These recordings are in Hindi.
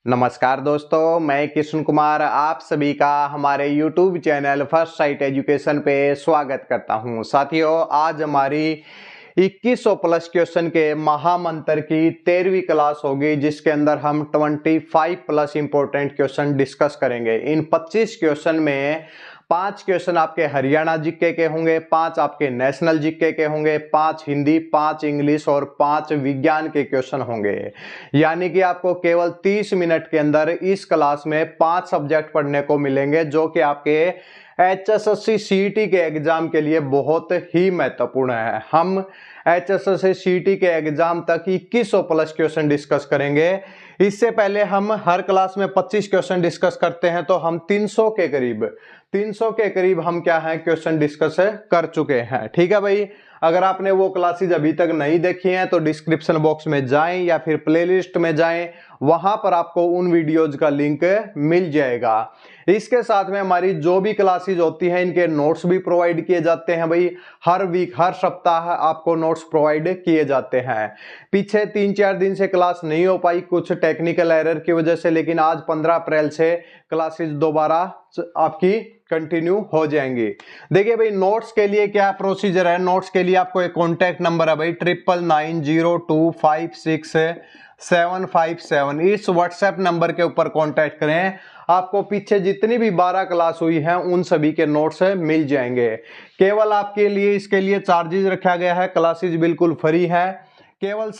नमस्कार दोस्तों, मैं कृष्ण कुमार आप सभी का हमारे YouTube channel first sight education पे स्वागत करता हूं। साथियों, आज हमारी 2100 प्लस क्वेश्चन के महामंत्र की 13वीं क्लास होगी, जिसके अंदर हम 25 प्लस इंपॉर्टेंट क्वेश्चन डिस्कस करेंगे। इन 25 क्वेश्चन में 5 क्वेश्चन आपके हरियाणा जीके के होंगे, 5 आपके नेशनल जीके के होंगे, 5 हिंदी, 5 इंग्लिश और 5 विज्ञान के क्वेश्चन होंगे। यानी कि आपको केवल 30 मिनट के अंदर इस क्लास में 5 सब्जेक्ट पढ़ने को मिलेंगे, जो कि आपके HSSC CET के एग्जाम के लिए बहुत ही महत्वपूर्ण है। हम HSSC CET के एग्जाम तक 2100 प्लस क्वेश्चन डिस्कस करेंगे। इससे पहले हम हर क्लास में 25 क्वेश्चन डिस्कस करते हैं, तो हम 300 के करीब हम क्या है क्वेश्चन डिस्कस कर चुके हैं। ठीक है भाई, अगर आपने वो क्लासेज अभी तक नहीं देखी हैं तो डिस्क्रिप्शन बॉक्स में जाएं या फिर प्लेलिस्ट में जाएं, वहां पर आपको उन वीडियोज का लिंक मिल जाएगा। इसके साथ में हमारी जो भी क्लासेज होती हैं, इनके नोट्स भी प्रोवाइड किए जाते हैं भाई। हर वीक, हर सप्ताह आपको नोट्स प्रोवाइड किए जाते हैं। पीछे 3-4 दिन से क्लास नहीं हो पाई कुछ टेक्निकल एरर की वजह से, लेकिन आज 15 अप्रैल से क्लासेज दोबारा आपकी कंटिन्यू हो जाएंगी। देखिए भाई, नोट्स के लिए क्या प्रोसीजर है। नोट्स के लिए आपको एक कॉन्टैक्ट नंबर है भाई 9990256757। इस व्हाट्सएप नंबर के ऊपर कॉन्टैक्ट करें, आपको पीछे जितनी भी 12 क्लास हुई हैं उन सभी के नोट्स मिल जाएंगे। केवल आपके लिए इसके लिए चार्जेस रखा गया है, क्लासेज बिल्कुल फ्री है। केवल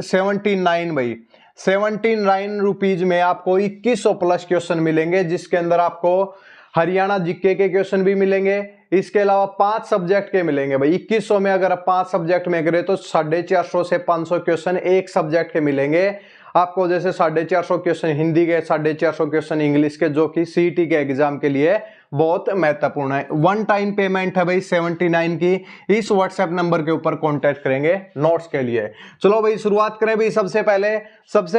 79 रुपीज में आपको 2100 प्लस क्वेश्चन मिलेंगे, जिसके अंदर आपको हरियाणा जीके के क्वेश्चन भी मिलेंगे। इसके अलावा 5 सब्जेक्ट के मिलेंगे भाई। 2100 में अगर आप 5 सब्जेक्ट में करें तो 450 से 500 क्वेश्चन एक सब्जेक्ट के मिलेंगे आपको। जैसे 450 क्वेश्चन हिंदी के, 450 क्वेश्चन इंग्लिश के, जो कि सीईटी के एग्जाम के लिए बहुत महत्वपूर्ण है। वन टाइम पेमेंट है भाई 79 की। इस व्हाट्सएप नंबर के ऊपर कांटेक्ट करेंगे नोट्स के लिए। चलो भाई, शुरुआत करें भाई। सबसे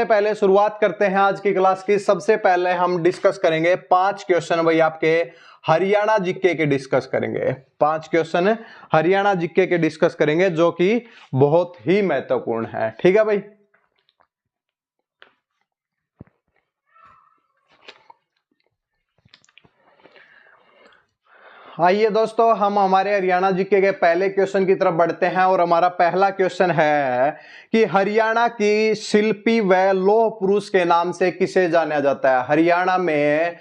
पहले शुरुआत करते हैं आज की क्लास की। सबसे पहले हम डिस्कस करेंगे 5 क्वेश्चन भाई आपके हरियाणा जीके के डिस्कस करेंगे। 5 क्वेश्चन हरियाणा जीके के डिस्कस करेंगे, जो कि बहुत ही महत्वपूर्ण है। ठीक है भाई, आइए दोस्तों, हम हमारे हरियाणा जीके के पहले क्वेश्चन की तरफ बढ़ते हैं। और हमारा पहला क्वेश्चन है कि हरियाणा की शिल्पी व लौह पुरुष के नाम से किसे जाना जाता है। हरियाणा में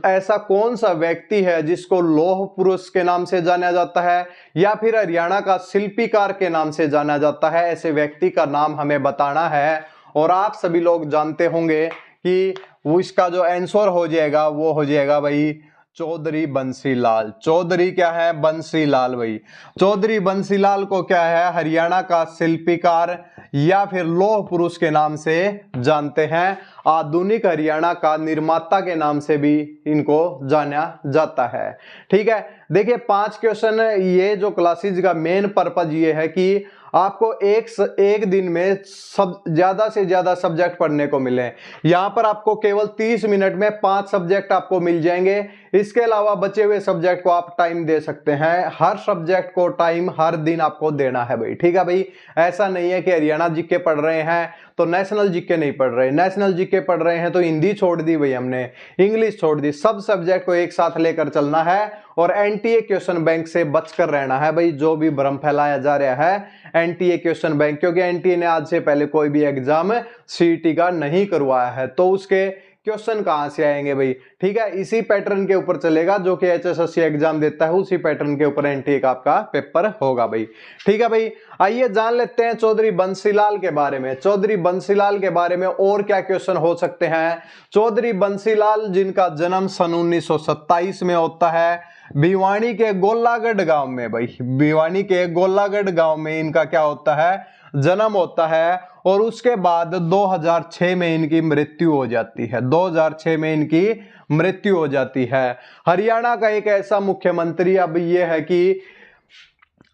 ऐसा कौन सा व्यक्ति है जिसको लौह पुरुष के नाम से जाना जाता है, या फिर हरियाणा का शिल्पीकार के नाम से जाना जाता है। ऐसे व्यक्ति का नाम हमें बताना है। और आप सभी लोग जानते होंगे कि वो इसका जो आंसर हो जाएगा वो हो जाएगा भाई चौधरी बंसीलाल। चौधरी क्या है? बंसीलाल भाई। चौधरी बंसीलाल को क्या है, हरियाणा का शिल्पीकार या फिर लौह पुरुष के नाम से जानते हैं। आधुनिक हरियाणा का निर्माता के नाम से भी इनको जाना जाता है। ठीक है, देखिए 5 क्वेश्चन। ये जो क्लासेज का मेन पर्पज ये है कि आपको एक दिन में ज्यादा से ज्यादा सब्जेक्ट पढ़ने को मिले। यहां पर आपको केवल 30 मिनट में 5 सब्जेक्ट आपको मिल जाएंगे। इसके अलावा बचे हुए सब्जेक्ट को आप टाइम दे सकते हैं। हर सब्जेक्ट को टाइम हर दिन आपको देना है भाई। ठीक है भाई, ऐसा नहीं है कि हरियाणा जीके पढ़ रहे हैं तो नेशनल जीके नहीं पढ़ रहे, नेशनल जीके पढ़ रहे हैं तो हिंदी छोड़ दी भाई हमने, इंग्लिश छोड़ दी। सब सब्जेक्ट को एक साथ लेकर चलना है और एनटीए क्वेश्चन बैंक से बचकर रहना है भाई। जो भी भ्रम फैलाया जा रहा है एनटीए क्वेश्चन बैंक, क्योंकि एनटीए ने आज से पहले कोई भी एग्जाम सीईटी का नहीं करवाया है, तो उसके क्वेश्चन कहां से आएंगे भाई। ठीक है, इसी पैटर्न के ऊपर चलेगा जो कि एचएसएससी एग्जाम देता है, उसी पैटर्न के ऊपर एनटीए का आपका पेपर होगा भाई। ठीक है भाई, आइए जान लेते हैं चौधरी बंसीलाल के बारे में। चौधरी बंसीलाल के बारे में और क्या क्वेश्चन हो सकते हैं। चौधरी बंसीलाल, जिनका जन्म सन 1927 में होता है भिवानी के गोलागढ़ गांव में भाई। भिवानी के गोलागढ़ गांव में इनका क्या होता है, जन्म होता है। और उसके बाद 2006 में इनकी मृत्यु हो जाती है। 2006 में इनकी मृत्यु हो जाती है। हरियाणा का एक ऐसा मुख्यमंत्री, अब यह है कि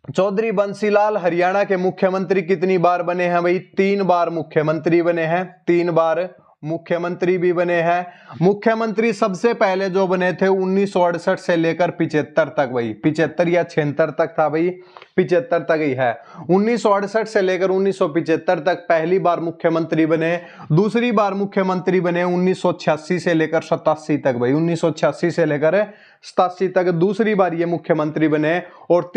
चौधरी बंसीलाल हरियाणा के मुख्यमंत्री कितनी बार बने हैं भाई? 3 बार मुख्यमंत्री बने हैं। 3 बार मुख्यमंत्री भी बने हैं। मुख्यमंत्री सबसे पहले जो बने थे 1968 से लेकर 75 तक, भाई 75 या 76 तक था, भाई 75 तक ही है। 1968 से लेकर 1975 तक पहली बार मुख्यमंत्री बने। दूसरी बार मुख्यमंत्री बने 1986 से लेकर 87 तक, भाई 1986 से लेकर 87 तक दूसरी बार ये मुख्यमंत्री बने। और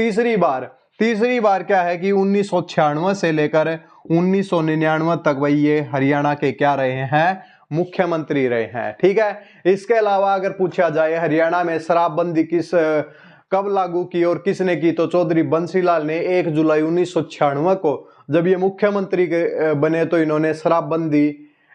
तीसरी बार क्या है कि 1996 से लेकर 1999 तक भाई ये हरियाणा के क्या रहे हैं, मुख्यमंत्री रहे हैं। ठीक है। इसके अलावा अगर पूछा जाए हरियाणा में शराबबंदी कब लागू की और किसने की, तो चौधरी बंसीलाल ने 1 जुलाई 1996 को जब ये मुख्यमंत्री बने तो इन्होंने शराबबंदी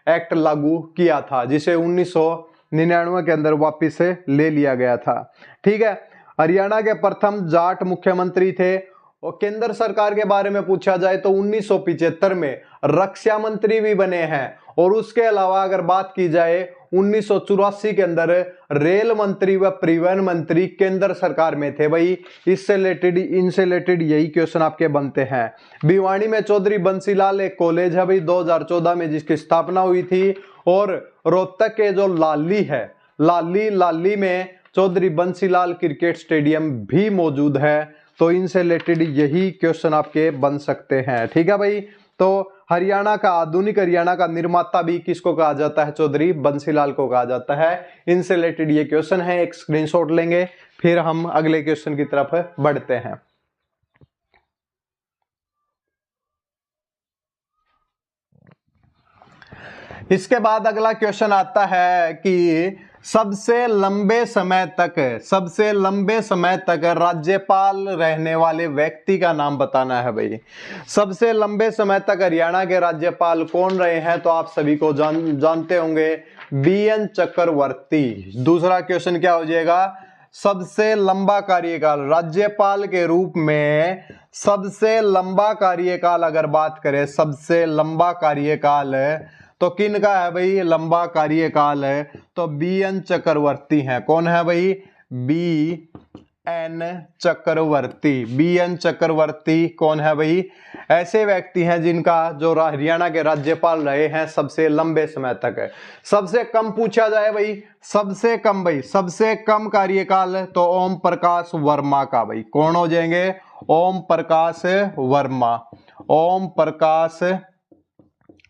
एक्ट लागू किया था, जिसे 1999 के अंदर वापिस से ले लिया गया था। ठीक है। हरियाणा के प्रथम जाट मुख्यमंत्री थे। और केंद्र सरकार के बारे में पूछा जाए तो 1975 में रक्षा मंत्री भी बने हैं। और उसके अलावा अगर बात की जाए 1984 के अंदर रेल मंत्री व परिवहन मंत्री केंद्र सरकार में थे। भाई इनसे रिलेटेड यही क्वेश्चन आपके बनते हैं। भिवानी में चौधरी बंसीलाल एक कॉलेज है भाई 2014 में जिसकी स्थापना हुई थी। और रोहतक के जो लाली है, लाली में चौधरी बंसीलाल क्रिकेट स्टेडियम भी मौजूद है। तो इनसे रिलेटेड यही क्वेश्चन आपके बन सकते हैं। ठीक है भाई। तो आधुनिक हरियाणा का निर्माता भी किसको कहा जाता है, चौधरी बंसीलाल को कहा जाता है। इनसे रिलेटेड ये क्वेश्चन है, एक स्क्रीनशॉट लेंगे फिर हम अगले क्वेश्चन की तरफ बढ़ते हैं। इसके बाद अगला क्वेश्चन आता है कि सबसे लंबे समय तक राज्यपाल रहने वाले व्यक्ति का नाम बताना है। भाई सबसे लंबे समय तक हरियाणा के राज्यपाल कौन रहे हैं, तो आप सभी को जानते होंगे, BN चक्रवर्ती। दूसरा क्वेश्चन क्या हो जाएगा, सबसे लंबा कार्यकाल राज्यपाल के रूप में सबसे लंबा कार्यकाल अगर बात करें, सबसे लंबा कार्यकाल तो किन का है भाई, लंबा कार्यकाल है तो BN चक्रवर्ती है। कौन है भाई, BN चक्रवर्ती कौन है भाई, ऐसे व्यक्ति हैं जिनका जो हरियाणा के राज्यपाल रहे हैं सबसे लंबे समय तक है। सबसे कम पूछा जाए भाई, सबसे कम कार्यकाल तो ओम प्रकाश वर्मा का। भाई कौन हो जाएंगे, ओम प्रकाश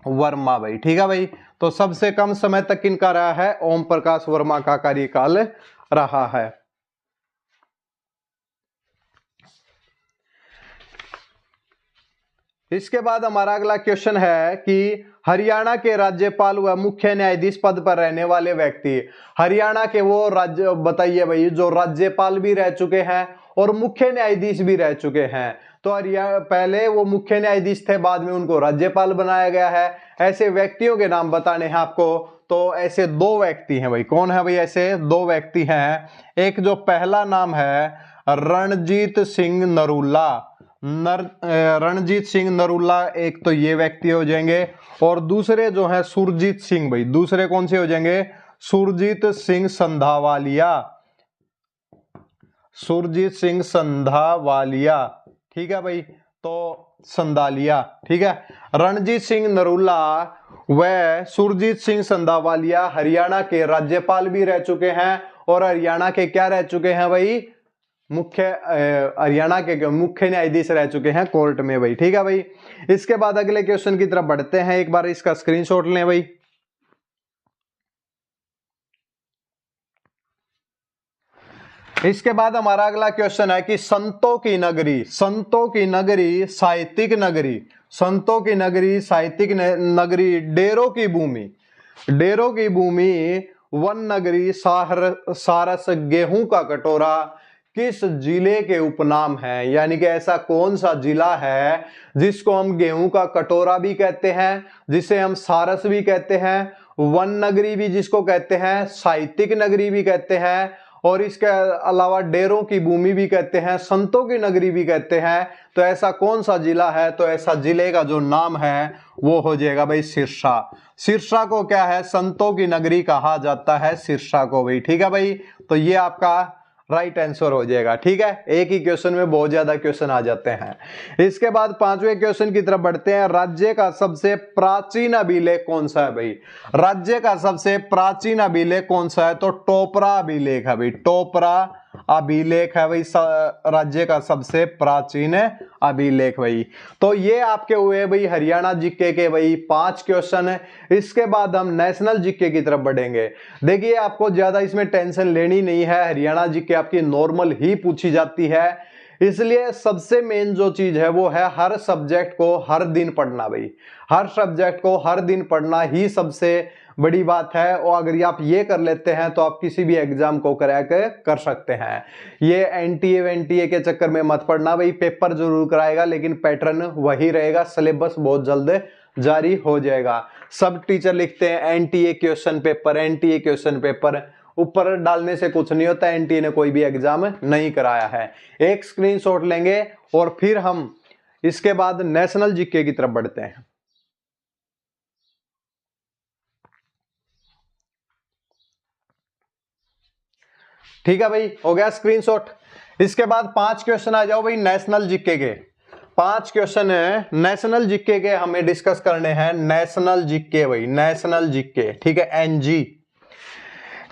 वर्मा भाई। ठीक है भाई। तो सबसे कम समय तक किनका रहा है, ओम प्रकाश वर्मा का कार्यकाल रहा है। इसके बाद हमारा अगला क्वेश्चन है कि हरियाणा के राज्यपाल व मुख्य न्यायाधीश पद पर रहने वाले व्यक्ति, हरियाणा के वो राज्य बताइए भाई जो राज्यपाल भी रह चुके हैं और मुख्य न्यायाधीश भी रह चुके हैं। तो पहले वो मुख्य न्यायाधीश थे, बाद में उनको राज्यपाल बनाया गया है। ऐसे व्यक्तियों के नाम बताने हैं आपको। तो ऐसे 2 व्यक्ति हैं भाई। कौन है भाई, ऐसे 2 व्यक्ति हैं। एक जो पहला नाम है रणजीत सिंह नरूला, एक तो ये व्यक्ति हो जाएंगे। और दूसरे जो है सुरजीत सिंह भाई, दूसरे कौन से हो जाएंगे, सुरजीत सिंह संधावालिया। ठीक है भाई। तो संधालिया। ठीक है। रणजीत सिंह नरूला व सुरजीत सिंह संधावालिया हरियाणा के राज्यपाल भी रह चुके हैं और हरियाणा के क्या रह चुके हैं भाई, हरियाणा के मुख्य न्यायाधीश रह चुके हैं कोर्ट में भाई। ठीक है भाई। इसके बाद अगले क्वेश्चन की तरफ बढ़ते हैं। एक बार इसका स्क्रीनशॉट लें भाई। इसके बाद हमारा अगला क्वेश्चन है कि संतों की नगरी, साहित्यिक नगरी, डेरों की भूमि, वन नगरी, सारस, गेहूं का कटोरा किस जिले के उपनाम है। यानी कि ऐसा कौन सा जिला है जिसको हम गेहूं का कटोरा भी कहते हैं, जिसे हम सारस भी कहते हैं, वन नगरी भी जिसको कहते हैं, साहित्यिक नगरी भी कहते हैं, और इसके अलावा डेरों की भूमि भी कहते हैं, संतों की नगरी भी कहते हैं। तो ऐसा कौन सा जिला है, तो ऐसा जिले का जो नाम है वो हो जाएगा भाई सिरसा। सिरसा को क्या है, संतों की नगरी कहा जाता है सिरसा को भाई। ठीक है भाई। तो ये आपका राइट आंसर हो जाएगा। ठीक है, एक ही क्वेश्चन में बहुत ज्यादा क्वेश्चन आ जाते हैं। इसके बाद पांचवें क्वेश्चन की तरफ बढ़ते हैं। राज्य का सबसे प्राचीन अभिलेख कौन सा है भाई? राज्य का सबसे प्राचीन अभिलेख कौन सा है? तो टोपरा अभिलेख है भाई, टोपरा अभिलेख है भाई राज्य का सबसे प्राचीन अभिलेख भाई। तो ये आपके हुए भाई हरियाणा जीके के भाई 5 क्वेश्चन है। इसके बाद हम नेशनल जीके की तरफ बढ़ेंगे। देखिए आपको ज्यादा इसमें टेंशन लेनी नहीं है, हरियाणा जीके आपकी नॉर्मल ही पूछी जाती है, इसलिए सबसे मेन जो चीज है वो है हर सब्जेक्ट को हर दिन पढ़ना भाई। हर सब्जेक्ट को हर दिन पढ़ना ही सबसे बड़ी बात है, और अगर आप ये कर लेते हैं तो आप किसी भी एग्जाम को क्रैक कर सकते हैं। ये एनटीए के चक्कर में मत पढ़ना भाई, पेपर जरूर कराएगा लेकिन पैटर्न वही रहेगा, सिलेबस बहुत जल्द जारी हो जाएगा। सब टीचर लिखते हैं NTA question paper, NTA question paper, ऊपर डालने से कुछ नहीं होता। एनटीए ने कोई भी एग्जाम नहीं कराया है। एक स्क्रीनशॉट लेंगे और फिर हम इसके बाद नेशनल जीके की तरफ बढ़ते हैं। ठीक है भाई, हो गया स्क्रीनशॉट। इसके बाद 5 क्वेश्चन आ जाओ भाई नेशनल जीके के। 5 क्वेश्चन है नेशनल जीके के, हमें डिस्कस करने हैं। नेशनल जीके भाई, नेशनल जीके, ठीक है, एनजी।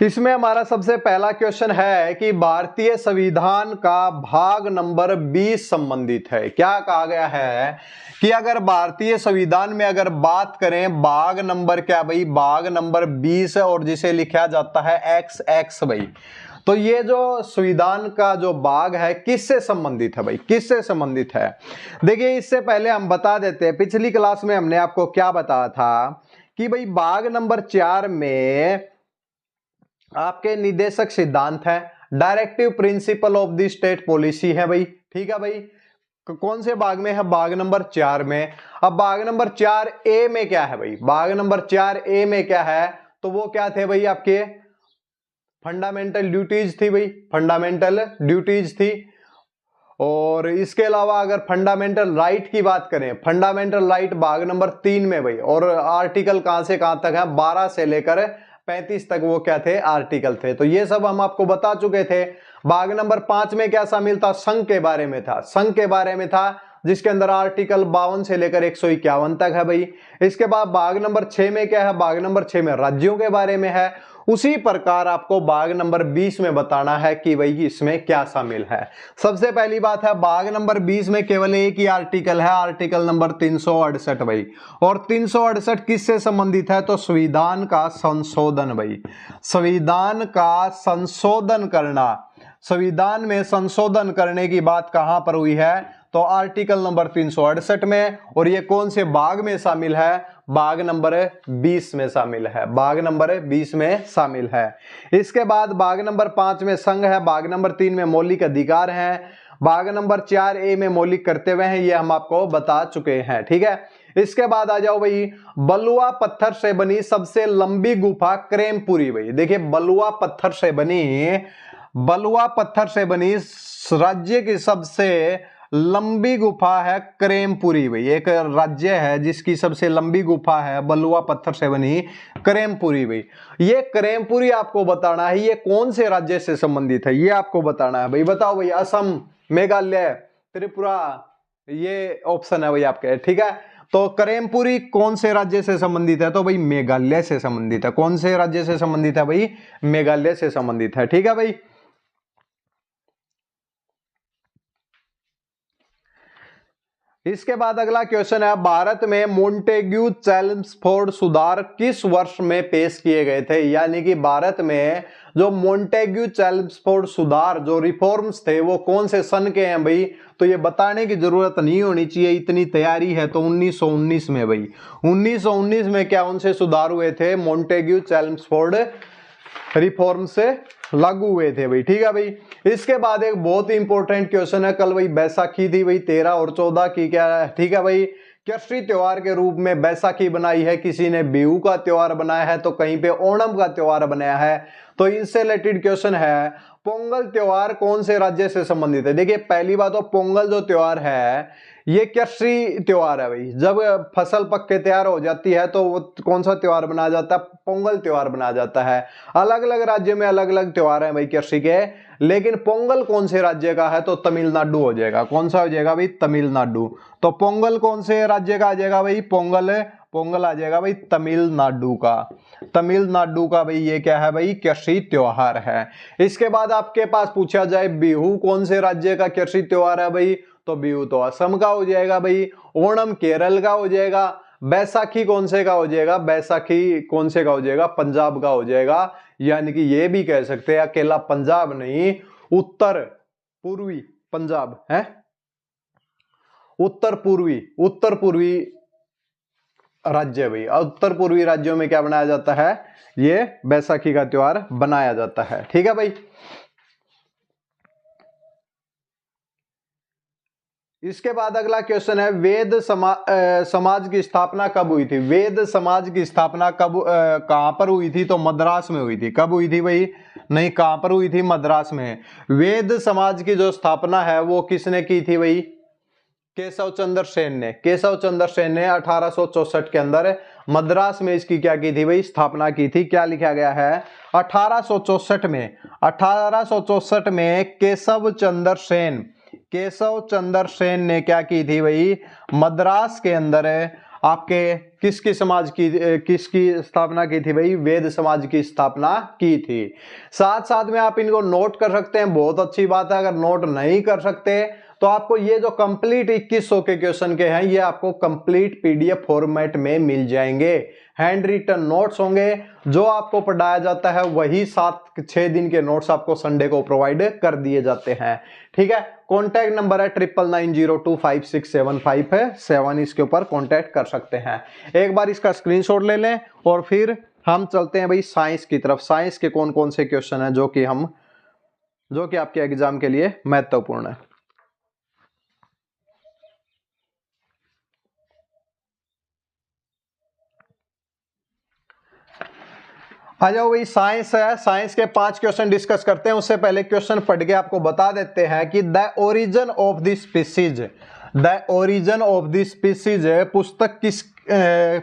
इसमें हमारा सबसे पहला क्वेश्चन है कि भारतीय संविधान का भाग नंबर 20 संबंधित है। क्या कहा गया है कि अगर भारतीय संविधान में अगर बात करें, भाग नंबर क्या भाई? भाग नंबर 20 है, और जिसे लिखा जाता है XX भाई। तो ये जो संविधान का जो भाग है किससे संबंधित है भाई? किससे संबंधित है? देखिए इससे पहले हम बता देते हैं, पिछली क्लास में हमने आपको क्या बताया था कि भाई भाग नंबर 4 में आपके निर्देशक सिद्धांत है, directive principle of the state policy है भाई। ठीक है भाई, कौन से भाग में है? भाग नंबर 4 में। अब भाग नंबर 4A में क्या है भाई? भाग नंबर 4A में क्या है? तो वो क्या थे भाई? आपके फंडामेंटल ड्यूटीज थी भाई, फंडामेंटल ड्यूटीज थी। और इसके अलावा अगर फंडामेंटल राइट की बात करें, फंडामेंटल राइट भाग नंबर 3 में भाई, और आर्टिकल कहां से कहां तक है? 12 से लेकर 35 तक वो क्या थे? आर्टिकल थे। तो ये सब हम आपको बता चुके थे। भाग नंबर 5 में क्या शामिल था? संघ के बारे में था, संघ के बारे में था, जिसके अंदर आर्टिकल 52 से लेकर 151 तक है भाई। इसके बाद भाग नंबर 6 में क्या है? भाग नंबर 6 में राज्यों के बारे में है। उसी प्रकार आपको भाग नंबर 20 में बताना है कि भाई इसमें क्या शामिल है। सबसे पहली बात है, भाग नंबर 20 में केवल एक ही आर्टिकल है, आर्टिकल नंबर 368 भाई। और 368 किससे संबंधित है? तो संविधान का संशोधन भाई, संविधान का संशोधन करना। संविधान में संशोधन करने की बात कहां पर हुई है? तो आर्टिकल नंबर 368 में। और ये कौन से भाग में शामिल है? भाग नंबर 20 में शामिल है, भाग नंबर 20 में शामिल है। इसके बाद भाग नंबर 5 में संघ है, भाग नंबर 3 में मौलिक अधिकार है, भाग नंबर 4A में मौलिक कर्तव्य हैं, ये हम आपको बता चुके हैं। ठीक है, इसके बाद आ जाओ भाई, बलुआ पत्थर से बनी सबसे लंबी गुफा क्रेमपुरी भाई। देखिए बलुआ पत्थर से बनी, बलुआ पत्थर से बनी राज्य की सबसे लंबी गुफा है क्रेमपुरी भाई। एक राज्य है जिसकी सबसे लंबी गुफा है बलुआ पत्थर से बनी, क्रेमपुरी भाई। ये क्रेमपुरी आपको बताना है ये कौन से राज्य से संबंधित है, ये आपको बताना है भाई। बताओ भाई, असम, मेघालय, त्रिपुरा, ये ऑप्शन है भाई आपके। ठीक है, तो क्रेमपुरी कौन से राज्य से संबंधित है? तो भाई मेघालय से संबंधित है। कौन से राज्य से संबंधित है भाई? मेघालय से संबंधित है। ठीक है भाई। इसके बाद अगला क्वेश्चन है, भारत में मोंटेग्यू चेम्सफोर्ड सुधार किस वर्ष में पेश किए गए थे? यानी कि भारत में जो मोंटेग्यू चेम्सफोर्ड सुधार जो रिफॉर्म्स थे वो कौन से सन के हैं भाई? तो ये बताने की जरूरत नहीं होनी चाहिए, इतनी तैयारी है। तो 1919 में भाई, 1919 में क्या उनसे सुधार हुए थे? मोंटेग्यू चेम्सफोर्ड रिफॉर्म से लागू हुए थे भाई। ठीक है भाई। इसके बाद एक बहुत ही इंपॉर्टेंट क्वेश्चन है, कल भाई बैसाखी थी भाई 13 और 14 की, क्या है? ठीक है भाई, कृषि त्योहार के रूप में बैसाखी बनाई है, किसी ने बिहू का त्योहार बनाया है, तो कहीं पे ओणम का त्योहार बनाया है। तो इनसे रिलेटेड क्वेश्चन है, पोंगल त्योहार कौन से राज्य से संबंधित है? देखिए पहली बात तो पोंगल जो त्योहार है ये कृषि त्योहार है भाई। जब फसल पक के तैयार हो जाती है तो वो कौन सा त्योहार बनाया जाता है? पोंगल त्योहार बनाया जाता है। अलग अलग राज्य में अलग अलग त्योहार हैं भाई कृषि के, लेकिन पोंगल कौन से राज्य का है? तो तमिलनाडु हो जाएगा। कौन सा हो जाएगा भाई? तमिलनाडु। तो पोंगल कौन से राज्य का आ जाएगा भाई? पोंगल आ जाएगा भाई तमिलनाडु का। तमिलनाडु का भाई ये क्या है भाई? कृषि त्योहार है। इसके बाद आपके पास पूछा जाए बिहू कौन से राज्य का कृषि त्योहार है भाई? तो बिहू तो असम का हो जाएगा भाई। ओणम केरल का हो जाएगा। बैसाखी कौन से का हो जाएगा? बैसाखी कौन से का हो जाएगा? पंजाब का हो जाएगा। यानी कि ये भी कह सकते हैं अकेला पंजाब नहीं, उत्तर पूर्वी पंजाब है, उत्तर पूर्वी राज्य भाई। उत्तर पूर्वी राज्यों में क्या बनाया जाता है? ये बैसाखी का त्योहार बनाया जाता है। ठीक है भाई। इसके बाद अगला क्वेश्चन है वेद समाज की स्थापना कब हुई थी? वेद समाज की स्थापना कब कहां पर हुई थी? तो मद्रास में हुई थी। कब हुई थी भाई? नहीं, कहां पर हुई थी? मद्रास में। वेद समाज की जो स्थापना है वो किसने की थी भाई? केशव चंद्र सेन ने। केशव चंद्र सेन ने 1864 के अंदर मद्रास में इसकी क्या की थी भाई? स्थापना की थी। क्या लिखा गया है? 1864 में केशव चंद्र सेन ने क्या की थी भाई? मद्रास के अंदर आपके किसकी स्थापना की थी भाई? वेद समाज की स्थापना की थी। साथ साथ में आप इनको नोट कर सकते हैं, बहुत अच्छी बात है। अगर नोट नहीं कर सकते तो आपको ये जो कंप्लीट 2100 के क्वेश्चन के हैं ये आपको कंप्लीट पीडीएफ फॉर्मेट में मिल जाएंगे। हैंड रिटन नोट्स होंगे। जो आपको पढ़ाया जाता है वही 7-6 दिन के नोट्स आपको संडे को प्रोवाइड कर दिए जाते हैं। ठीक है। कॉन्टैक्ट नंबर है 9990256757, इसके ऊपर कॉन्टैक्ट कर सकते हैं। एक बार इसका स्क्रीनशॉट ले लें और फिर हम चलते हैं भाई साइंस की तरफ। साइंस के कौन कौन से क्वेश्चन है जो कि आपके एग्जाम के लिए महत्वपूर्ण है। आ जाओ भाई, साइंस है। साइंस के 5 क्वेश्चन डिस्कस करते हैं। उससे पहले क्वेश्चन पढ़ के आपको बता देते हैं कि the origin of the species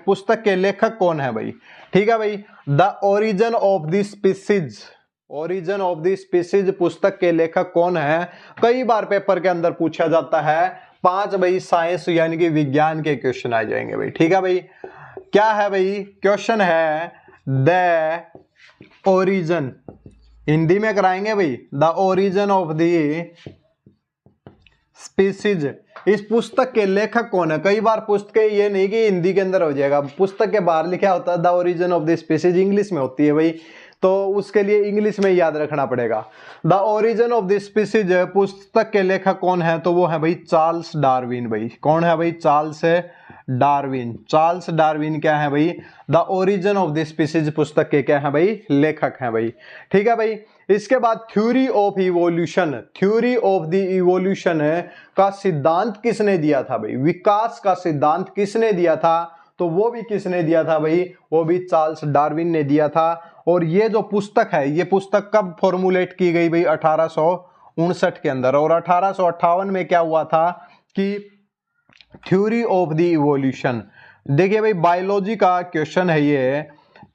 पुस्तक के लेखक कौन है भाई? ठीक है भाई। The origin of the species पुस्तक के लेखक कौन है? कई बार पेपर के अंदर पूछा जाता है। 5 भाई साइंस यानी कि विज्ञान के क्वेश्चन आ जाएंगे भाई। ठीक है भाई। क्या है भाई? क्वेश्चन है द ओरिजिन, हिंदी में कराएंगे भाई। The origin of the species, इस पुस्तक के लेखक कौन है? कई बार पुस्तक ये नहीं कि हिंदी के अंदर हो जाएगा, पुस्तक के बाहर लिखा होता है the origin of the species, English में होती है भाई, तो उसके लिए इंग्लिश में याद रखना पड़ेगा। The origin of the species पुस्तक के लेखक कौन है? तो वो है भाई चार्ल्स डार्विन भाई। कौन है भाई? चार्ल्स डार्विन क्या है भाई? The origin of the species पुस्तक के क्या है भाई? लेखक हैं भाई। ठीक है भाई। इसके बाद थ्योरी ऑफ द इवोल्यूशन का सिद्धांत किसने दिया था भाई? विकास का सिद्धांत किसने दिया था? तो वो भी किसने दिया था भाई? वो भी चार्ल्स डार्विन ने दिया था। और ये जो पुस्तक है, ये पुस्तक कब फॉर्मुलेट की गई भाई? 1859 के अंदर। और 1858 में क्या हुआ था कि थ्योरी ऑफ द इवोल्यूशन, देखिए भाई बायोलॉजी का क्वेश्चन है ये।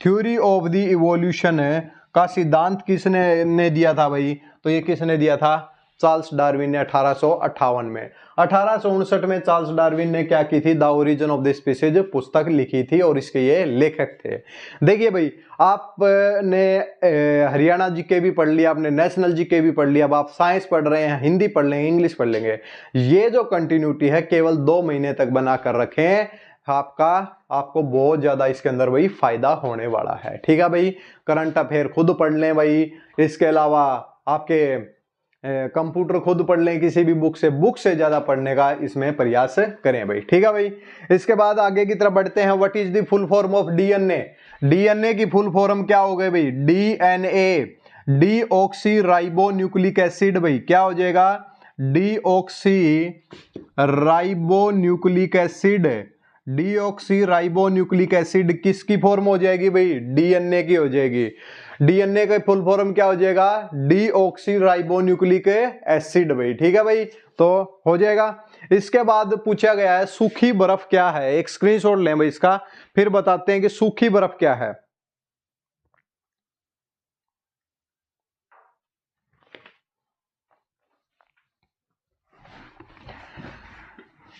थ्योरी ऑफ द इवोल्यूशन का सिद्धांत किसने दिया था भाई? तो ये किसने दिया था? चार्ल्स डार्विन ने 1858 में। 1859 में चार्ल्स डार्विन ने क्या की थी? The origin of the species पुस्तक लिखी थी और इसके ये लेखक थे। देखिए भाई, आपने हरियाणा जीके भी पढ़ लिया, आपने नेशनल जीके भी पढ़ लिया, अब आप साइंस पढ़ रहे हैं, हिंदी पढ़ लेंगे, इंग्लिश पढ़ लेंगे। ये जो कंटिन्यूटी है केवल 2 महीने तक बना कर रखें, आपको बहुत ज्यादा इसके अंदर भाई फायदा होने वाला है। ठीक है भाई। करंट अफेयर खुद पढ़ लें भाई। इसके अलावा आपके कंप्यूटर खुद पढ़ लें किसी भी बुक से ज्यादा पढ़ने का इसमें प्रयास करें भाई। ठीक है भाई। इसके बाद आगे की तरफ बढ़ते हैं। What is the full form of DNA? DNA की फुल फॉर्म क्या हो गई भाई? DNA deoxy ribo nucleic acid भाई। क्या हो जाएगा? डीऑक्सी राइबो न्यूक्लिक एसिड किसकी फॉर्म हो जाएगी भाई? डीएनए की हो जाएगी। डीएनए का फुल फॉर्म क्या हो जाएगा, डीऑक्सी राइबोन्यूक्लिक एसिड भाई। ठीक है भाई, तो हो जाएगा। इसके बाद पूछा गया है सूखी बर्फ क्या है, एक स्क्रीनशॉट लें भाई इसका, फिर बताते हैं कि सूखी बर्फ क्या है।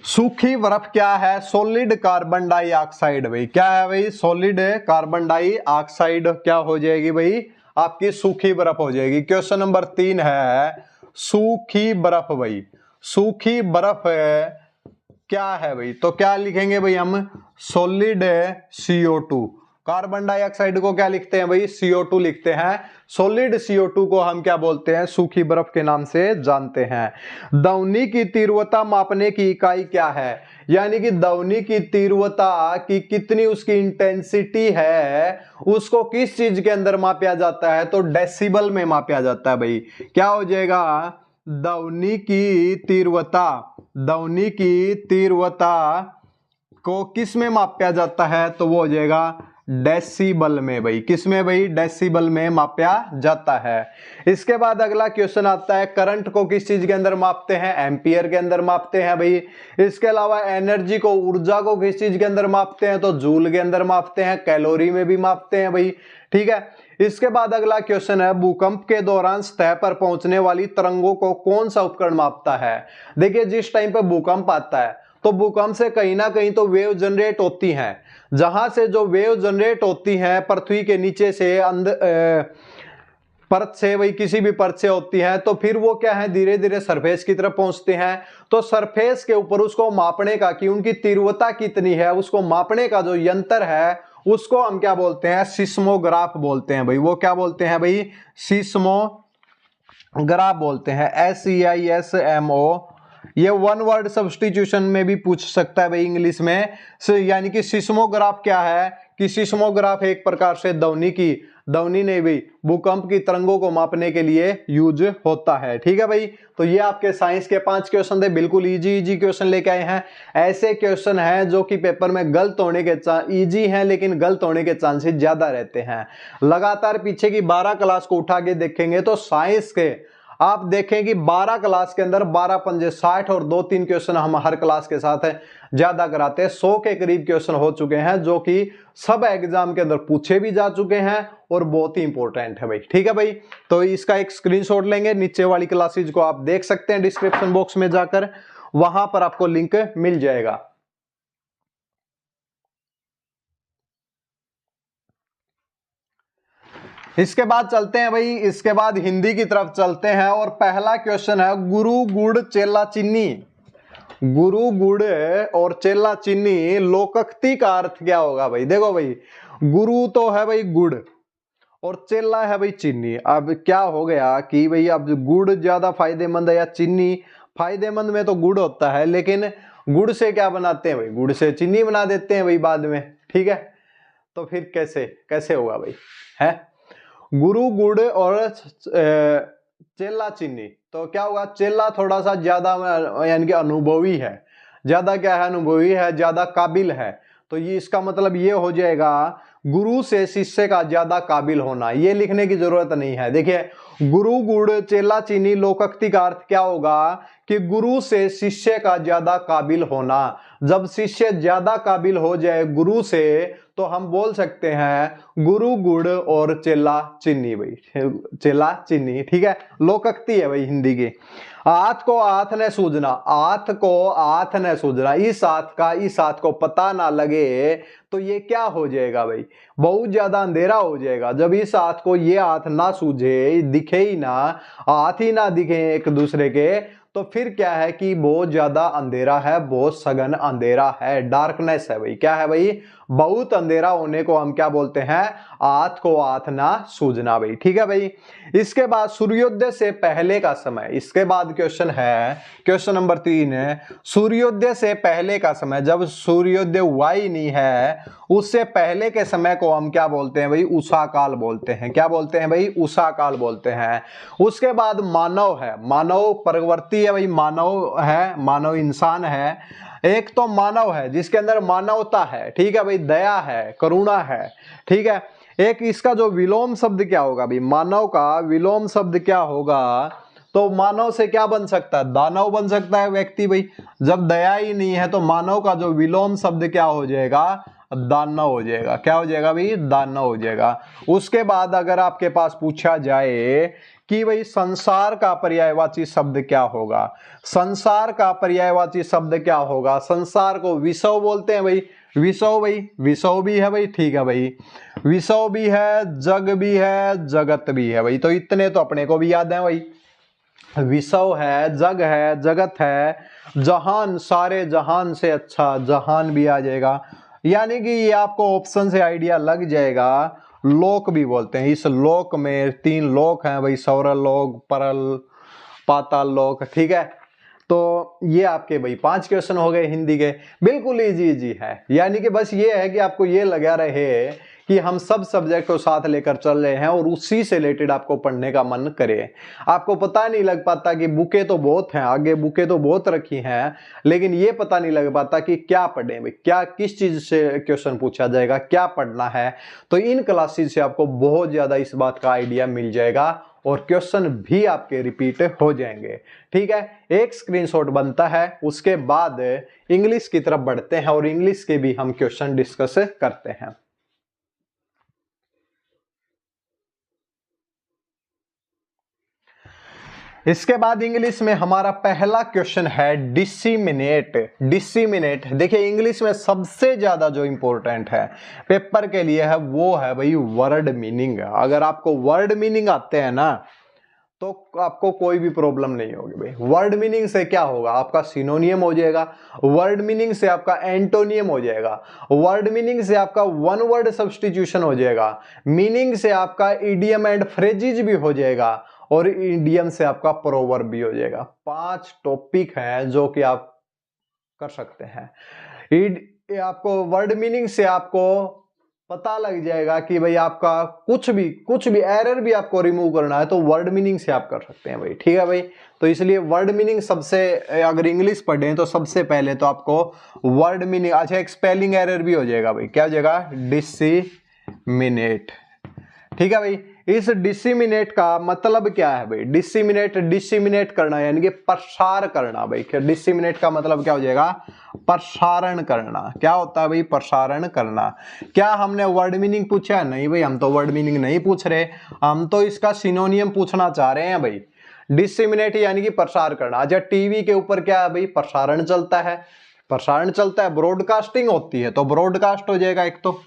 सूखी बर्फ क्या है, सॉलिड कार्बन डाइऑक्साइड भाई। क्या है भाई, सॉलिड कार्बन डाइऑक्साइड क्या हो जाएगी भाई, आपकी सूखी बर्फ हो जाएगी। क्वेश्चन नंबर 3 है सूखी बर्फ भाई। सूखी बर्फ क्या है भाई, तो क्या लिखेंगे भाई हम, सॉलिड CO2। कार्बन डाइऑक्साइड को क्या लिखते हैं भाई, CO2 लिखते हैं। सॉलिड CO2 को हम क्या बोलते हैं, सूखी बर्फ के नाम से जानते हैं। ध्वनि की तीव्रता मापने की इकाई क्या है, यानी कि ध्वनि की तीव्रता की कितनी उसकी इंटेंसिटी है, उसको किस चीज के अंदर मापा जाता है, तो डेसिबल में मापा जाता है भाई। क्या हो जाएगा, ध्वनि की तीव्रता, ध्वनि की तीव्रता को किस में मापा जाता है, तो वो हो जाएगा डेसिबल में भाई। किस में भाई, डेसिबल में मापा जाता है। इसके बाद अगला क्वेश्चन आता है करंट को किस चीज के अंदर मापते हैं, एम्पियर के अंदर मापते हैं भाई। इसके अलावा एनर्जी को, ऊर्जा को किस चीज के अंदर मापते हैं, तो जूल के अंदर मापते हैं, कैलोरी में भी मापते हैं भाई। ठीक है। इसके बाद अगला क्वेश्चन है भूकंप के दौरान सतह पर पहुंचने वाली तरंगों को कौन सा उपकरण मापता है। देखिए जिस टाइम पे भूकंप आता है तो भूकंप से कहीं ना कहीं तो वेव जनरेट होती हैं, जहां से जो वेव जनरेट होती हैं पृथ्वी के नीचे से परत से, वही किसी भी परत से होती है, तो फिर वो क्या है धीरे धीरे सरफेस की तरफ पहुंचते हैं। तो सरफेस के ऊपर उसको मापने का कि उनकी तीव्रता कितनी है, उसको मापने का जो यंत्र है उसको हम क्या बोलते हैं, सिस्मोग्राफ बोलते हैं भाई। वो क्या बोलते हैं भाई, सिस्मोग्राफ बोलते हैं, SEISMO। ये वन वर्ड सब्स्टिट्यूशन में भी पूछ सकता है भाई इंग्लिश में। यानी कि सिस्मोग्राफ क्या है, कि सिस्मोग्राफ एक प्रकार से ध्वनि नहीं भाई, भूकंप की तरंगों को मापने के लिए यूज होता है। ठीक है भाई, तो ये आपके साइंस के 5 क्वेश्चन थे, बिल्कुल इजी क्वेश्चन लेके आए हैं। ऐसे क्वेश्चन हैं जो कि पेपर में गलत होने के इजी हैं लेकिन गलत होने के चांसेस ज्यादा रहते हैं। लगातार पीछे की 12 क्लास को उठा के देखेंगे तो साइंस के आप देखें कि 12 क्लास के अंदर 12 पंजे 60 और 2-3 क्वेश्चन हम हर क्लास के साथ ज्यादा कराते हैं। 100 के करीब क्वेश्चन हो चुके हैं जो कि सब एग्जाम के अंदर पूछे भी जा चुके हैं और बहुत ही इंपॉर्टेंट है भाई। ठीक है भाई, तो इसका एक स्क्रीनशॉट लेंगे, नीचे वाली क्लासेज को आप देख सकते हैं डिस्क्रिप्शन बॉक्स में जाकर, वहां पर आपको लिंक मिल जाएगा। इसके बाद चलते हैं भाई, इसके बाद हिंदी की तरफ चलते हैं और पहला क्वेश्चन है गुरु गुड़ चेला चीनी। गुरु गुड़ और चेला चीनी लोकोक्ति का अर्थ क्या होगा भाई। देखो भाई, गुरु तो है भाई गुड़ और चेला है भाई चीनी। अब क्या हो गया कि भाई अब गुड़ ज्यादा फायदेमंद है या चीनी, फायदेमंद में तो गुड़ होता है लेकिन गुड़ से क्या बनाते हैं भाई, गुड़ से चीनी बना देते हैं भाई बाद में। ठीक है, तो फिर कैसे कैसे होगा भाई, है गुरु गुड़ और चेला चीनी, तो क्या होगा, चेला थोड़ा सा ज्यादा यानी कि अनुभवी है, ज्यादा क्या है, अनुभवी है, ज्यादा काबिल है। तो ये इसका मतलब ये हो जाएगा गुरु से शिष्य का ज्यादा काबिल होना। ये लिखने की जरूरत नहीं है। देखिए गुरु गुड़ चेला चीनी लोकोक्ति का अर्थ क्या होगा कि गुरु से शिष्य का ज्यादा काबिल होना। जब शिष्य ज्यादा काबिल हो जाए गुरु से तो हम बोल सकते हैं गुरु गुड़ और चेला चीनी भाई, चेला चीनी। ठीक है, लोकोक्ति है भाई हिंदी की। आथ को आथ ने सूझना, आथ को आथ ने सूझना, इस आथ को पता ना लगे तो ये क्या हो जाएगा भाई, बहुत ज्यादा अंधेरा हो जाएगा। जब इस आथ को ये आथ ना सूझे, दिखे ही ना, हाथ ही ना दिखे एक दूसरे के, तो फिर क्या है कि बहुत ज्यादा अंधेरा है, बहुत सघन अंधेरा है, डार्कनेस है भाई। क्या है भाई, बहुत अंधेरा होने को हम क्या बोलते हैं, आथ को आथ ना सूझना भाई। ठीक है भाई, इसके बाद सूर्योदय से पहले का समय। इसके बाद क्वेश्चन है क्वेश्चन नंबर 3 है सूर्योदय से पहले का समय। जब सूर्योदय हुआ ही नहीं है उससे पहले के समय को हम क्या बोलते हैं भाई, उषा काल बोलते हैं। क्या बोलते हैं भाई, उषा काल बोलते हैं। उसके बाद मानव है, मानव प्रवृत्ति है भाई, मानव है, मानव इंसान है। एक तो मानव है जिसके अंदर मानवता है, ठीक है भाई, दया है, करुणा है। ठीक है, एक इसका जो विलोम शब्द क्या होगा भाई, मानव का विलोम शब्द क्या होगा, तो मानव से क्या बन सकता है, दानव बन सकता है व्यक्ति भाई। जब दया ही नहीं है तो मानव का जो विलोम शब्द क्या हो जाएगा, दानव हो जाएगा। क्या हो जाएगा भाई, दानव हो जाएगा। उसके बाद अगर आपके पास पूछा जाए कि भाई संसार का पर्यायवाची शब्द क्या होगा, संसार का पर्यायवाची शब्द क्या होगा, संसार को विश्व बोलते हैं भाई, विश्व भाई, विश्व भी है भाई, ठीक है भाई, विश्व भी है, जग भी है, जगत भी है भाई। तो इतने तो अपने को भी याद है भाई, विश्व है, जग है, जगत है, जहान, सारे जहान से अच्छा जहान भी आ जाएगा। यानी कि ये आपको ऑप्शन से आइडिया लग जाएगा। लोक भी बोलते हैं, इस लोक में 3 लोक हैं भाई, सौर लोक, परल, पाताल लोक, ठीक है। तो ये आपके भाई 5 क्वेश्चन हो गए हिंदी के, बिल्कुल इजी है। यानी कि बस ये है कि आपको ये लगा रहे कि हम सब सब्जेक्ट को साथ लेकर चल रहे हैं और उसी से रिलेटेड आपको पढ़ने का मन करे। आपको पता नहीं लग पाता कि बुकें तो बहुत हैं, आगे बुकें तो बहुत रखी हैं, लेकिन ये पता नहीं लग पाता कि क्या पढ़ें भाई, क्या किस चीज से क्वेश्चन पूछा जाएगा, क्या पढ़ना है। तो इन क्लासेस से आपको बहुत ज्यादा इस बात का आइडिया मिल जाएगा और क्वेश्चन भी आपके रिपीट हो जाएंगे, ठीक है। एक स्क्रीनशॉट बनता है, उसके बाद इंग्लिश की तरफ बढ़ते हैं और इंग्लिश के भी हम क्वेश्चन डिस्कस करते हैं। इसके बाद इंग्लिश में हमारा पहला क्वेश्चन है डिसिमिनेट। डिसिमिनेट देखिए, इंग्लिश में सबसे ज्यादा जो इंपॉर्टेंट है पेपर के लिए है वो है भाई वर्ड मीनिंग। अगर आपको वर्ड मीनिंग आते हैं ना तो आपको कोई भी प्रॉब्लम नहीं होगी भाई। वर्ड मीनिंग से क्या होगा, आपका सिनोनियम हो जाएगा, वर्ड मीनिंग से आपका एंटोनियम हो जाएगा, वर्ड मीनिंग से आपका वन वर्ड सब्स्टिट्यूशन हो जाएगा, मीनिंग से आपका इडियम एंड फ्रेजेज भी हो जाएगा और इडियम से आपका प्रोवर्ब भी हो जाएगा। 5 टॉपिक हैं जो कि आप कर सकते हैं। आपको वर्ड मीनिंग से आपको पता लग जाएगा कि भाई आपका कुछ भी एरर भी आपको रिमूव करना है तो वर्ड मीनिंग से आप कर सकते हैं भाई, ठीक है भाई। तो इसलिए वर्ड मीनिंग सबसे, अगर इंग्लिश पढ़ें तो सबसे पहले तो आपको वर्ड मीनिंग, अच्छा एक स्पेलिंग एरर भी हो जाएगा भाई, क्या हो जाएगा, डिसिमिनेट, ठीक है भाई। इस डिसिमिनेट का मतलब क्या है भाई, डिसिमिनेट करना यानी कि प्रसार करना भाई। डिसिमिनेट का मतलब क्या हो जाएगा, प्रसारण करना। क्या होता है भाई, प्रसारण करना। क्या हमने वर्ड मीनिंग पूछा है, नहीं भाई, हम तो वर्ड मीनिंग नहीं पूछ रहे, हम तो इसका सिनोनियम पूछना चाह रहे हैं भाई। डिसिमिनेट यानी कि प्रसार करना। अच्छा टीवी के ऊपर क्या है भाई, प्रसारण चलता है, प्रसारण चलता है, ब्रॉडकास्टिंग होती है तो ब्रॉडकास्ट हो जाएगा, एक तो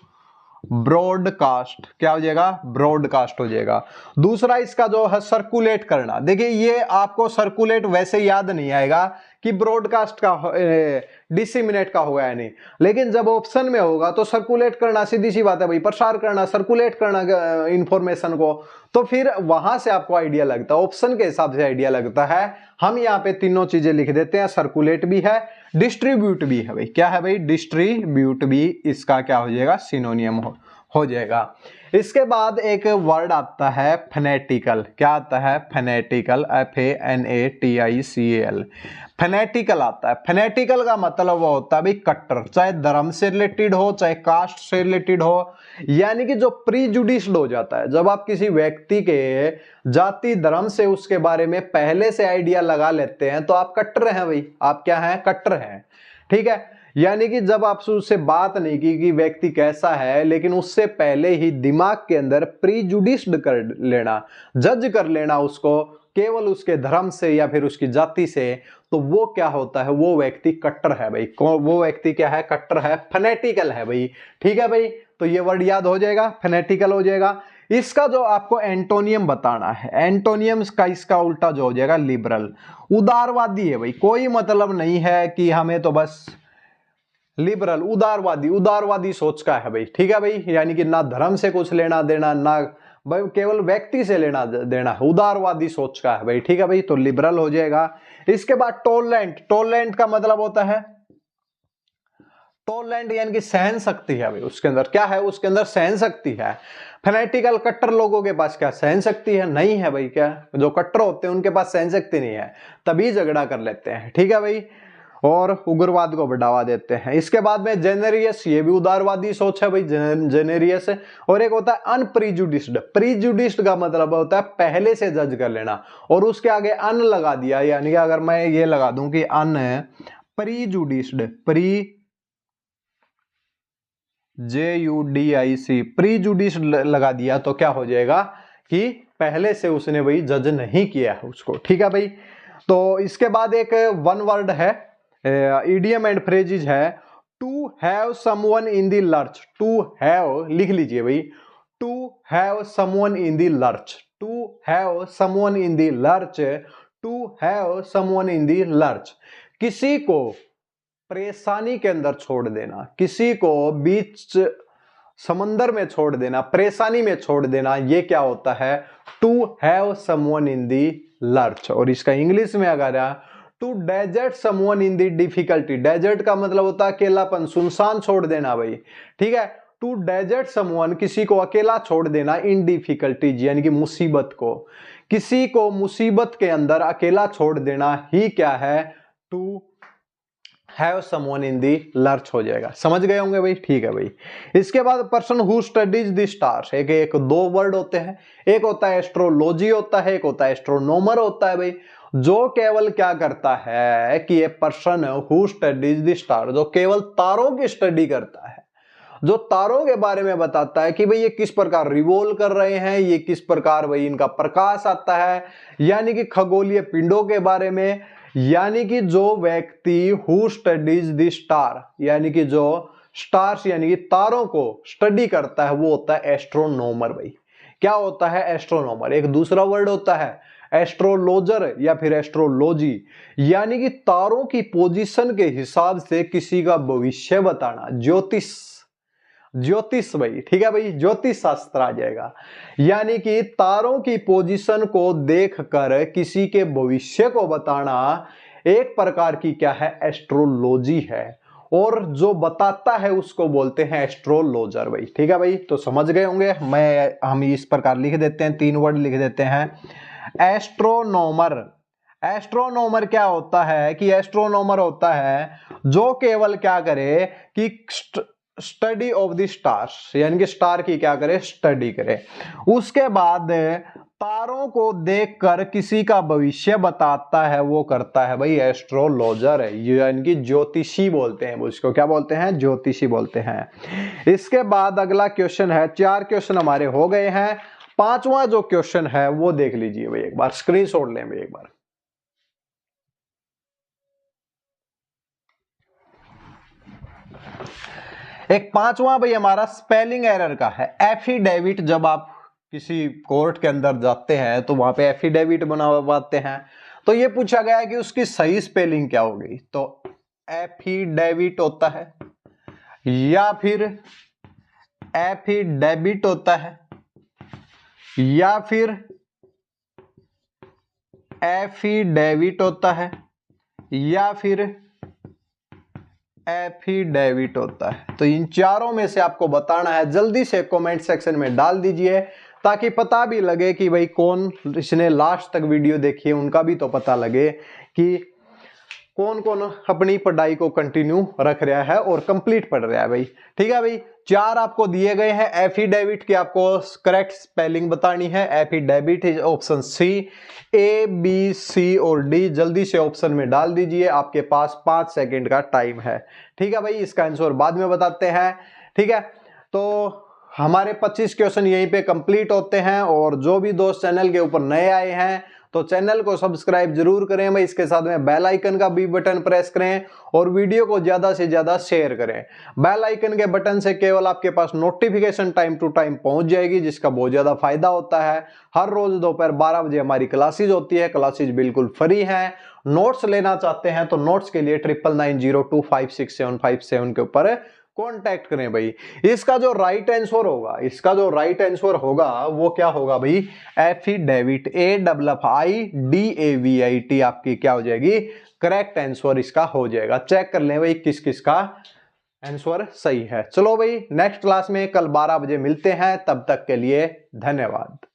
ब्रॉडकास्ट, क्या हो जाएगा, ब्रॉडकास्ट हो जाएगा। दूसरा इसका जो है सर्कुलेट करना, देखिए ये आपको सर्कुलेट वैसे याद नहीं आएगा कि ब्रॉडकास्ट का डिसिमिनेट का होगा या नहीं, लेकिन जब ऑप्शन में होगा तो सर्कुलेट करना सीधी सी बात है भाई, प्रसार करना, सर्कुलेट करना इंफॉर्मेशन को, तो फिर वहां से आपको आइडिया लगता है, ऑप्शन के हिसाब से आइडिया लगता है। हम यहाँ पे तीनों चीजें लिख देते हैं, सर्कुलेट भी है, डिस्ट्रीब्यूट भी है भाई। क्या है भाई, डिस्ट्रीब्यूट भी इसका क्या हो जाएगा, सिनोनियम हो जाएगा। इसके बाद एक वर्ड आता है फेनेटिकल। क्या आता है, फेनेटिकल, FANATICAL, फेनेटिकल आता है। फेनेटिकल का मतलब वो होता है भाई कट्टर, चाहे धर्म से रिलेटेड हो चाहे कास्ट से रिलेटेड हो, यानी कि जो प्रीजुडिस्ड हो जाता है। जब आप किसी व्यक्ति के जाति धर्म से उसके बारे में पहले से आइडिया लगा लेते हैं तो आप कट्टर हैं भाई, आप क्या हैं, कट्टर हैं, ठीक है। यानी कि जब आप उससे बात नहीं की कि व्यक्ति कैसा है, लेकिन उससे पहले ही दिमाग के अंदर प्रीजुडिस्ड कर लेना, जज कर लेना उसको केवल उसके धर्म से या फिर उसकी जाति से, तो वो क्या होता है, वो व्यक्ति कट्टर है भाई। वो व्यक्ति क्या है, कट्टर है, फनेटिकल है भाई, ठीक है भाई। तो ये वर्ड याद हो जाएगा, फनेटिकल हो जाएगा। इसका जो आपको एंटोनियम बताना है, एंटोनियम का इसका उल्टा जो हो जाएगा लिबरल, उदारवादी है भाई। कोई मतलब नहीं है कि हमें तो बस लिबरल, उदारवादी, उदारवादी सोच का है भाई, ठीक है भाई। यानी कि ना धर्म से कुछ लेना देना, ना भाई केवल व्यक्ति से लेना देना, उदारवादी सोच का है भाई, ठीक है भाई। तो लिबरल हो जाएगा। इसके बाद टॉलरेंट, टॉलरेंट का मतलब होता है, टॉलरेंट यानी कि सहन शक्ति है भाई, उसके अंदर क्या है, उसके अंदर सहन शक्ति है। फैनेटिकल कट्टर लोगों के पास क्या सहन शक्ति है, नहीं है भाई। क्या जो कट्टर होते हैं उनके पास सहन शक्ति नहीं है, तभी झगड़ा कर लेते हैं, ठीक है भाई। और उग्रवाद को बढ़ावा देते हैं। इसके बाद में जेनेरियस, ये भी उदारवादी सोच है भाई, जेनेरियस। और एक होता है अनप्रीजुडिस्ड। प्रीजुडिस्ड का मतलब होता है पहले से जज कर लेना, और उसके आगे अन लगा दिया, यानी कि अगर मैं ये लगा दूं कि अन प्रीजुडिस्ड, JUDIC, प्रीजुडिस्ड लगा दिया तो क्या हो जाएगा कि पहले से उसने भाई जज नहीं किया है उसको। ठीक है भाई। तो इसके बाद एक वन वर्ड है, इडियम एंड फ्रेजेज है, to have someone in the lurch. To have लिख लीजिए भाई, to have someone in the lurch, to have someone in the lurch, to have someone in the lurch. किसी को परेशानी के अंदर छोड़ देना, किसी को बीच समंदर में छोड़ देना, परेशानी में छोड़ देना, ये क्या होता है, to have someone in the lurch. और इसका इंग्लिश में अगर to desert someone in the difficulty, desert का मतलब होता है अकेलापन, सुनसान छोड़ देना भाई। ठीक है, टू डेजर्ट समवन, किसी को अकेला छोड़ देना, इन डिफिकल्टीज यानी कि मुसीबत को, किसी को मुसीबत के अंदर अकेला छोड़ देना ही क्या है, to have someone in the lurch हो जाएगा। समझ गए होंगे भाई। ठीक है भाई। इसके बाद person who studies the stars, एक दो वर्ड होते हैं, एक होता है एस्ट्रोलॉजी होता है, एक होता है एस्ट्रोनोमर होता है भाई। जो केवल क्या करता है कि ये person who studies the star, जो केवल तारों की स्टडी करता है, जो तारों के बारे में बताता है कि भाई ये किस प्रकार रिवॉल्व कर रहे हैं, ये किस प्रकार भाई इनका प्रकाश आता है, यानी कि खगोलीय पिंडों के बारे में। यानी कि जो व्यक्ति हु स्टडीज द स्टार, यानी कि जो स्टार्स यानी कि तारों को स्टडी करता है, वो होता है एस्ट्रोनोमर भाई। क्या होता है एस्ट्रोनोमर? एक दूसरा वर्ड होता है एस्ट्रोलॉजर या फिर एस्ट्रोलॉजी, यानी कि तारों की पोजीशन के हिसाब से किसी का भविष्य बताना, ज्योतिष, ज्योतिष भाई। ठीक है भाई, ज्योतिष शास्त्र आ जाएगा। यानी कि तारों की पोजीशन को देखकर किसी के भविष्य को बताना एक प्रकार की क्या है, एस्ट्रोलॉजी है। और जो बताता है उसको बोलते हैं एस्ट्रोलॉजर भाई। ठीक है भाई, तो समझ गए होंगे। हम इस प्रकार लिख देते हैं, तीन वर्ड लिख देते हैं। एस्ट्रोनोमर, एस्ट्रोनोमर क्या होता है कि एस्ट्रोनोमर होता है जो केवल क्या करे कि स्टडी ऑफ द स्टार्स, यानी कि स्टार की क्या करे, स्टडी करे। उसके बाद तारों को देखकर किसी का भविष्य बताता है, वो करता है भाई एस्ट्रोलॉजर है, यानी कि ज्योतिषी बोलते हैं उसको। क्या बोलते हैं? ज्योतिषी बोलते हैं। इसके बाद अगला क्वेश्चन है, 4 क्वेश्चन हमारे हो गए हैं। 5वां जो क्वेश्चन है वो देख लीजिए भाई, एक बार स्क्रीनशॉट लें भाई एक बार। एक 5वां भाई हमारा स्पेलिंग एरर का है। एफिडेविट, जब आप किसी कोर्ट के अंदर जाते हैं तो वहां पे एफिडेविट बनवाते हैं, तो ये पूछा गया है कि उसकी सही स्पेलिंग क्या होगी। तो एफिडेविट होता है या फिर एफिडेविट होता है या फिर एफिडेविट होता है या फिर एफिडेविट होता है। तो इन चारों में से आपको बताना है। जल्दी से कमेंट सेक्शन में डाल दीजिए ताकि पता भी लगे कि भाई कौन इसने लास्ट तक वीडियो देखी है, उनका भी तो पता लगे कि कौन कौन अपनी पढ़ाई को कंटिन्यू रख रहा है और कंप्लीट पढ़ रहा है भाई। ठीक है भाई, 4 आपको दिए गए हैं। एफिडेविट की आपको करेक्ट स्पेलिंग बतानी है। Affidavit is option C, A, B, C और D। जल्दी से ऑप्शन में डाल दीजिए, आपके पास 5 सेकंड का टाइम है। ठीक है भाई, इसका आंसर बाद में बताते हैं। ठीक है, तो हमारे 25 क्वेश्चन यहीं पे कंप्लीट होते हैं। और जो भी दोस्त चैनल के ऊपर नए आए हैं तो चैनल को सब्सक्राइब जरूर करें भाई। इसके साथ में बेल आइकन का भी बटन प्रेस करें और वीडियो को ज्यादा से ज्यादा शेयर करें। बेल आइकन के बटन से केवल आपके पास नोटिफिकेशन टाइम टू टाइम पहुंच जाएगी, जिसका बहुत ज्यादा फायदा होता है। हर रोज दोपहर 12 बजे हमारी क्लासेज होती है। क्लासेज बिल्कुल फ्री है। नोट्स लेना चाहते हैं तो नोट्स के लिए 9990256757 के ऊपर कॉन्टैक्ट करें भाई। इसका जो राइट आंसर होगा, इसका जो राइट आंसर होगा वो क्या होगा भाई, एफिडेविट, AFFIDAVIT आपकी क्या हो जाएगी, करेक्ट आंसर इसका हो जाएगा। चेक कर लें भाई किस किस का आंसर सही है। चलो भाई, नेक्स्ट क्लास में कल 12 बजे मिलते हैं। तब तक के लिए धन्यवाद।